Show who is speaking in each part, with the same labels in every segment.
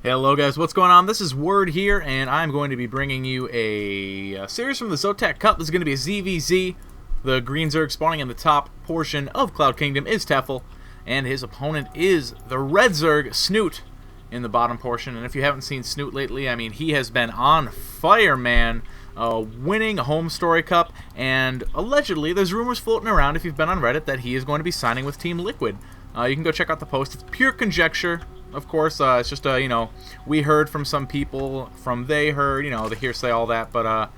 Speaker 1: Hello guys, what's going on? This is Word here, and I'm going to be bringing you a series from the ZOTAC Cup. This is going to be a ZVZ. The green Zerg spawning in the top portion of Cloud Kingdom is Tefel, and his opponent is the red Zerg, Snute, in the bottom portion. And if you haven't seen Snute lately, I mean, he has been on fire, man. Winning a home story cup, and allegedly there's rumors floating around, if you've been on Reddit, that he is going to be signing with Team Liquid. You can go check out the post. It's pure conjecture. Of course, it's just, we heard from some people, they heard, the hearsay, all that, but,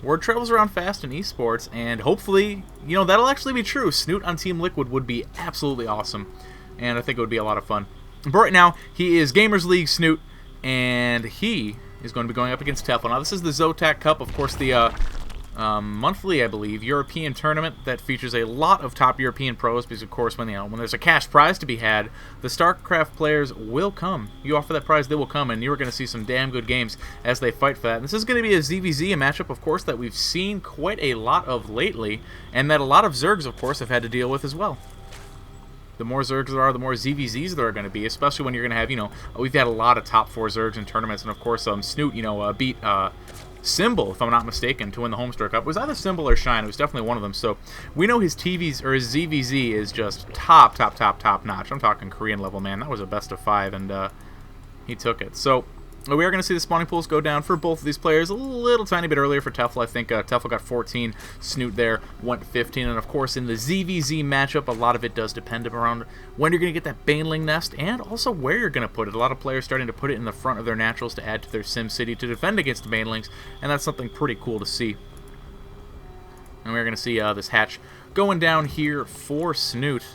Speaker 1: word travels around fast in esports, and hopefully, that'll actually be true. Snute on Team Liquid would be absolutely awesome, and I think it would be a lot of fun. But right now, he is Gamers League Snute, and he is going to be going up against Tefel. Now, this is the ZOTAC Cup, of course, the, monthly, I believe, European tournament that features a lot of top European pros because, of course, when there's a cash prize to be had, the StarCraft players will come. You offer that prize, they will come, and you're going to see some damn good games as they fight for that. And this is going to be a ZVZ, a matchup, of course, that we've seen quite a lot of lately, and that a lot of Zergs, of course, have had to deal with as well. The more Zergs there are, the more ZVZs there are going to be, especially when you're going to have, we've had a lot of top 4 Zergs in tournaments, and, of course, Snute, beat, Symbol, if I'm not mistaken, to win the Homestar Cup. It was either Symbol or Shine. It was definitely one of them. So we know his TVs or his ZVZ is just top notch. I'm talking Korean level, man. That was a best of 5, and he took it. So we are going to see the spawning pools go down for both of these players a little tiny bit earlier for Tefel. I think Tefel got 14, Snute there went 15, and of course in the ZVZ matchup, a lot of it does depend around when you're going to get that Baneling Nest and also where you're going to put it. A lot of players starting to put it in the front of their naturals to add to their Sim City to defend against the Banelings, and that's something pretty cool to see. And we're going to see this hatch going down here for Snute.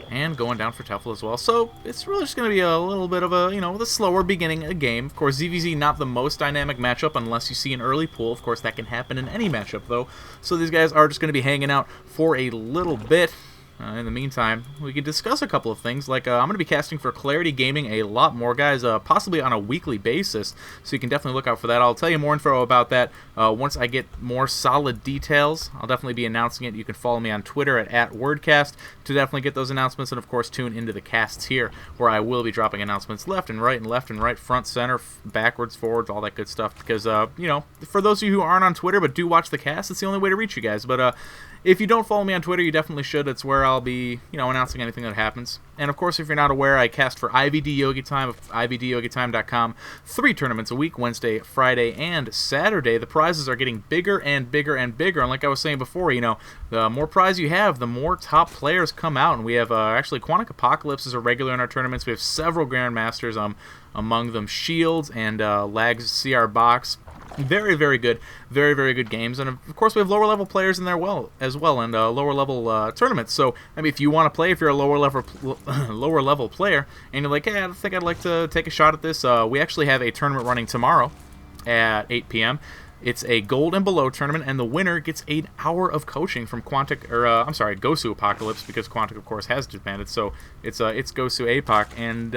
Speaker 1: And going down for Tefel as well. So it's really just going to be a little bit of a, the slower beginning of the game. Of course, ZVZ not the most dynamic matchup unless you see an early pool. Of course, that can happen in any matchup, though. So these guys are just going to be hanging out for a little bit. In the meantime, we can discuss a couple of things, like I'm going to be casting for Clarity Gaming a lot more, guys, possibly on a weekly basis, so you can definitely look out for that. I'll tell you more info about that once I get more solid details. I'll definitely be announcing it. You can follow me on Twitter at @WordCast to definitely get those announcements, and of course tune into the casts here, where I will be dropping announcements left and right, front, center, backwards, forwards, all that good stuff, because, for those of you who aren't on Twitter but do watch the cast, it's the only way to reach you guys, but, if you don't follow me on Twitter, you definitely should. It's where I'll be, announcing anything that happens. And, of course, if you're not aware, I cast for IVD Yogi Time of IVDYogiTime.com 3 tournaments a week, Wednesday, Friday, and Saturday. The prizes are getting bigger and bigger and bigger. And like I was saying before, the more prize you have, the more top players come out. And we have, actually, Quantic Apocalypse is a regular in our tournaments. We have several Grandmasters, among them Shields and Lags CR Box. Very, very good. Very, very good games. And, of course, we have lower-level players in there as well, and lower-level tournaments. So, I mean, if you want to play, if you're a lower-level player, and you're like, hey, I think I'd like to take a shot at this, we actually have a tournament running tomorrow at 8 p.m., It's a gold and below tournament, and the winner gets an hour of coaching from Gosu Apocalypse, because Quantic, of course, has disbanded. So it's Gosu APOC, and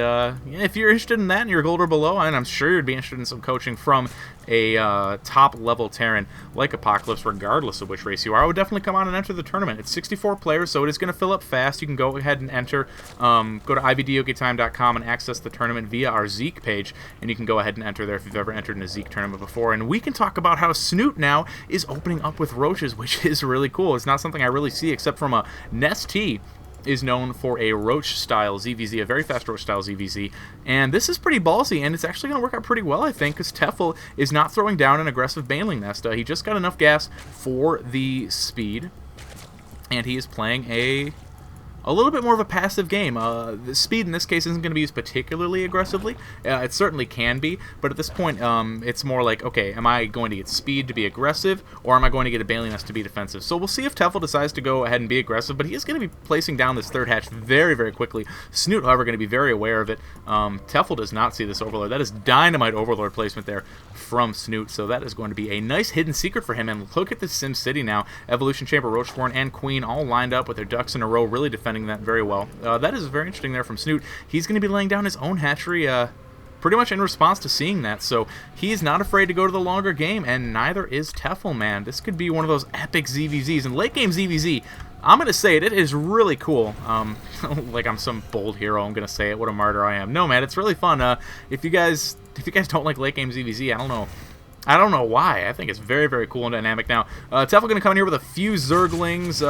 Speaker 1: if you're interested in that and you're gold or below, and I'm sure you'd be interested in some coaching from a top-level Terran like Apocalypse, regardless of which race you are, I would definitely come on and enter the tournament. It's 64 players, so it is going to fill up fast. You can go ahead and enter. Go to IVDYogiTime.com and access the tournament via our Zeke page, and you can go ahead and enter there if you've ever entered in a Zeke tournament before. And we can talk about how Snute now is opening up with roaches, which is really cool. It's not something I really see except from a Nest T is known for a roach-style ZVZ, a very fast roach-style ZVZ, and this is pretty ballsy, and it's actually going to work out pretty well, I think, because Tefel is not throwing down an aggressive Baneling Nest. He just got enough gas for the speed, and he is playing a little bit more of a passive game. The speed in this case isn't going to be used particularly aggressively. It certainly can be, but at this point, it's more like, okay, am I going to get speed to be aggressive, or am I going to get a Baneling Nest to be defensive? So we'll see if Tefel decides to go ahead and be aggressive, but he is going to be placing down this third hatch very, very quickly. Snute, however, going to be very aware of it. Tefel does not see this Overlord. That is dynamite Overlord placement there from Snute, so that is going to be a nice hidden secret for him. And look at this Sim City now. Evolution Chamber, Roachborn, and Queen all lined up with their ducks in a row, really defending that very well. That is very interesting there from Snute. He's going to be laying down his own hatchery pretty much in response to seeing that, so he's not afraid to go to the longer game, and neither is Tefel, man. This could be one of those epic ZVZs, and late game ZVZ, I'm going to say it. It is really cool. Like I'm some bold hero, I'm going to say it. What a martyr I am. No, man, it's really fun. If you guys don't like late game ZVZ, I don't know why. I think it's very, very cool and dynamic. Now, Tefel going to come in here with a few Zerglings.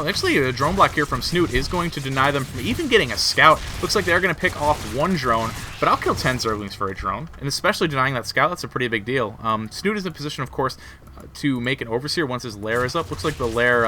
Speaker 1: Actually, a drone block here from Snute is going to deny them from even getting a scout. Looks like they're going to pick off one drone, but I'll kill 10 Zerglings for a drone. And especially denying that scout, that's a pretty big deal. Snute is in position, of course, to make an Overseer once his lair is up. Looks like the lair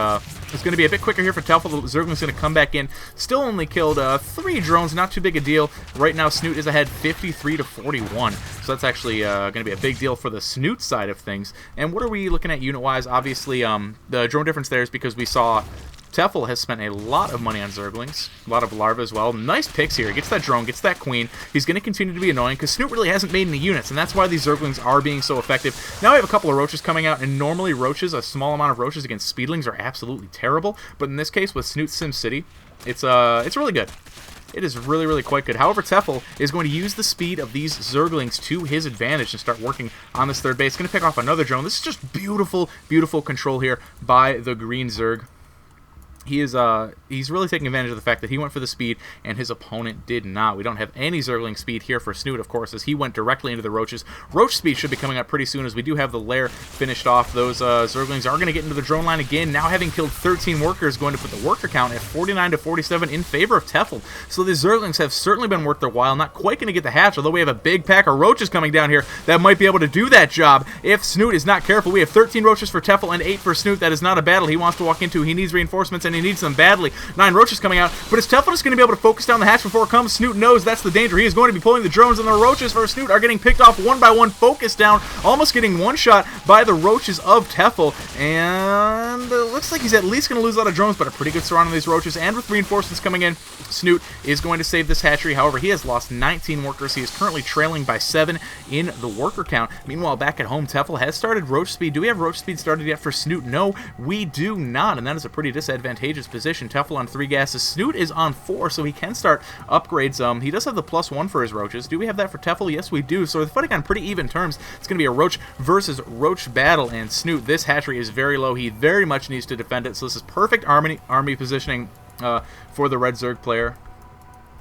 Speaker 1: is going to be a bit quicker here for Tefel. The Zergling's going to come back in. Still only killed 3 drones, not too big a deal. Right now, Snute is ahead 53 to 41. So that's actually going to be a big deal for the Snute side of things. And what are we looking at unit-wise? Obviously, the drone difference there is because we saw Tefel has spent a lot of money on Zerglings, a lot of larvae as well. Nice picks here. Gets that drone, gets that queen. He's going to continue to be annoying because Snute really hasn't made any units, and that's why these Zerglings are being so effective. Now we have a couple of roaches coming out, and normally roaches, a small amount of roaches against speedlings are absolutely terrible, but in this case with Snute Sim City, it's really good. It is really, really quite good. However, Tefel is going to use the speed of these Zerglings to his advantage and start working on this third base. Going to pick off another drone. This is just beautiful, beautiful control here by the green Zerg. He's really taking advantage of the fact that he went for the speed and his opponent did not. We don't have any Zergling speed here for Snute, of course, as he went directly into the roaches. Roach speed should be coming up pretty soon as we do have the lair finished off. Those Zerglings are going to get into the drone line again. Now having killed 13 workers, going to put the worker count at 49 to 47 in favor of Tefel. So the Zerglings have certainly been worth their while. Not quite going to get the hatch, although we have a big pack of roaches coming down here that might be able to do that job if Snute is not careful. We have 13 roaches for Tefel and 8 for Snute. That is not a battle he wants to walk into. He needs reinforcements and he needs them badly. 9 roaches coming out, but is Tefel just going to be able to focus down the hatch before it comes? Snute knows that's the danger. He is going to be pulling the drones, and the roaches for Snute are getting picked off one by one, focused down, almost getting one shot by the roaches of Tefel, and it looks like he's at least going to lose a lot of drones, but a pretty good surround on these roaches, and with reinforcements coming in, Snute is going to save this hatchery. However, he has lost 19 workers. He is currently trailing by 7 in the worker count. Meanwhile, back at home, Tefel has started roach speed. Do we have roach speed started yet for Snute? No, we do not, and that is a pretty disadvantageous position. Tefel on 3 gases. Snute is on 4, so he can start upgrades. He does have the +1 for his roaches. Do we have that for Tefel? Yes, we do. So we're fighting on pretty even terms. It's going to be a roach versus roach battle, and Snute, this hatchery is very low. He very much needs to defend it, so this is perfect army positioning for the red Zerg player.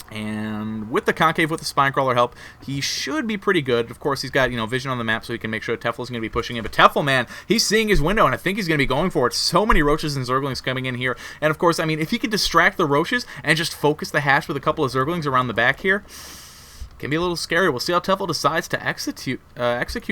Speaker 1: And with the concave, with the spine crawler help, he should be pretty good. Of course, he's got, vision on the map, so he can make sure Tefel's going to be pushing in. But Tefel, man, he's seeing his window, and I think he's going to be going for it. So many roaches and Zerglings coming in here. And of course, I mean, if he could distract the roaches and just focus the hatch with a couple of Zerglings around the back here, can be a little scary. We'll see how Tefel decides to execute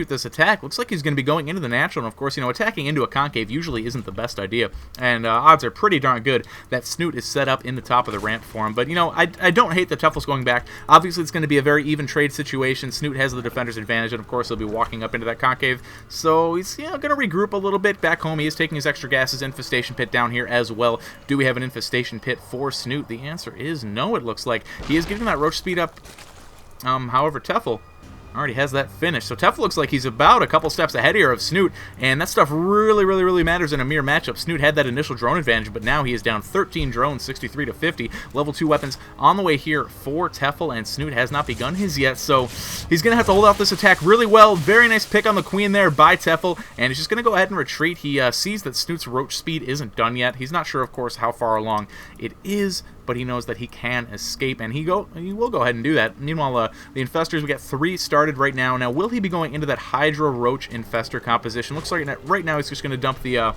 Speaker 1: this attack. Looks like he's going to be going into the natural, and of course, attacking into a concave usually isn't the best idea, and odds are pretty darn good that Snute is set up in the top of the ramp for him. But, I don't hate that Tefel's going back. Obviously, it's going to be a very even trade situation. Snute has the defender's advantage, and of course, he'll be walking up into that concave, so he's going to regroup a little bit. Back home, he is taking his extra gases. Infestation pit down here as well. Do we have an infestation pit for Snute? The answer is no, it looks like. He is getting that roach speed up. However, Tefel already has that finished. So Tefel looks like he's about a couple steps ahead here of Snute, and that stuff really, really, really matters in a mirror matchup. Snute had that initial drone advantage, but now he is down 13 drones, 63 to 50. Level 2 weapons on the way here for Tefel, and Snute has not begun his yet, so he's going to have to hold off this attack really well. Very nice pick on the queen there by Tefel, and he's just going to go ahead and retreat. He sees that Snute's roach speed isn't done yet. He's not sure, of course, how far along it is, but he knows that he can escape, and he will go ahead and do that. Meanwhile, the infestors, we got 3 started right now. Now, will he be going into that Hydra Roach infestor composition? Looks like right now he's just going to dump the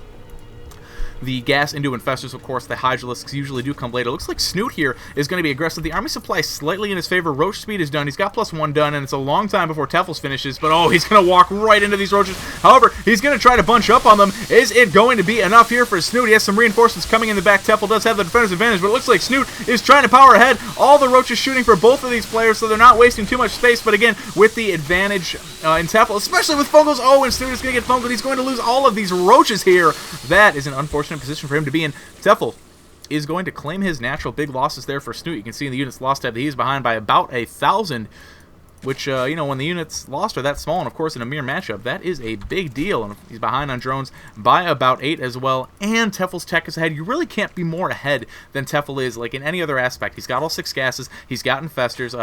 Speaker 1: gas into infestors. Of course, the Hydralisks usually do come later. Looks like Snute here is going to be aggressive. The army supply is slightly in his favor. Roach speed is done. He's got +1 done, and it's a long time before Tefel's finishes, but oh, he's going to walk right into these roaches. However, he's going to try to bunch up on them. Is it going to be enough here for Snute? He has some reinforcements coming in the back. Tefel does have the defender's advantage, but it looks like Snute is trying to power ahead. All the roaches shooting for both of these players, so they're not wasting too much space, but again, with the advantage in Tefel, especially with fungals. Oh, and Snute is going to get fungal. He's going to lose all of these roaches here. That is an unfortunate position for him to be in. Tefel is going to claim his natural. Big losses there for Snute. You can see in the units lost tab that he's behind by about 1,000, which, when the units lost are that small, and of course in a mirror matchup, that is a big deal. And he's behind on drones by about 8 as well, and Tefel's tech is ahead. You really can't be more ahead than Tefel is, like in any other aspect. He's got all 6 gases. He's got infestors.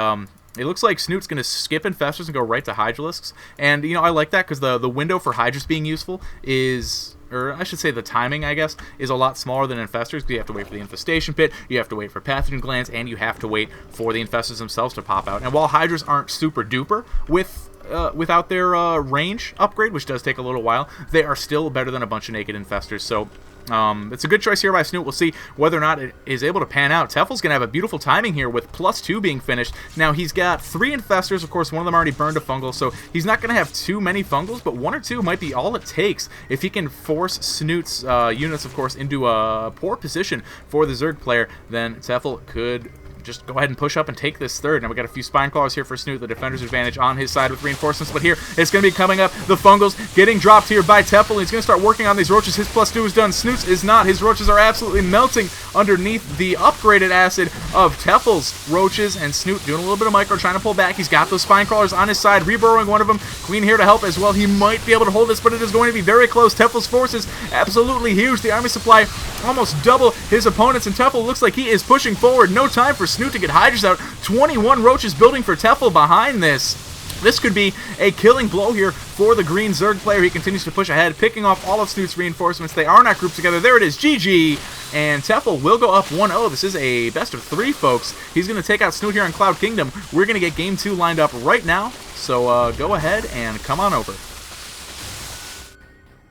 Speaker 1: It looks like Snute's going to skip Infestors and go right to Hydralisks. And, you know, I like that because the window for Hydras being useful is, or I should say the timing, I guess, is a lot smaller than Infestors because you have to wait for the Infestation Pit, you have to wait for Pathogen Glands, and you have to wait for the Infestors themselves to pop out. And while Hydras aren't super duper without their range upgrade, which does take a little while, they are still better than a bunch of naked Infestors. So it's a good choice here by Snute. We'll see whether or not it is able to pan out. Tefel's going to have a beautiful timing here with +2 being finished. Now, he's got 3 Infestors. Of course, one of them already burned a Fungal, so he's not going to have too many Fungals, but 1 or 2 might be all it takes if he can force Snute's units, of course, into a poor position for the Zerg player. Then Tefel could just go ahead and push up and take this third. Now we got a few Spine Claws here for Snute, the defender's advantage on his side with reinforcements, but here it's going to be coming up. The Fungals getting dropped here by Tefel. He's going to start working on these Roaches. His +2 is done. Snute's is not. His Roaches are absolutely melting underneath the upgraded acid of Tefel's Roaches, and Snute doing a little bit of micro, trying to pull back. He's got those Spine Crawlers on his side, reburrowing one of them. Queen here to help as well. He might be able to hold this, but it is going to be very close. Tefel's forces absolutely huge. The army supply almost double his opponents, and Tefel looks like he is pushing forward. No time for Snute to get Hydras out. 21 Roaches building for Tefel behind this. This could be a killing blow here for the green Zerg player. He continues to push ahead, picking off all of Snute's reinforcements. They are not grouped together. There it is, GG. And Tefel will go up 1-0. This is a best of 3, folks. He's going to take out Snute here on Cloud Kingdom. We're going to get Game 2 lined up right now. So go ahead and come on over.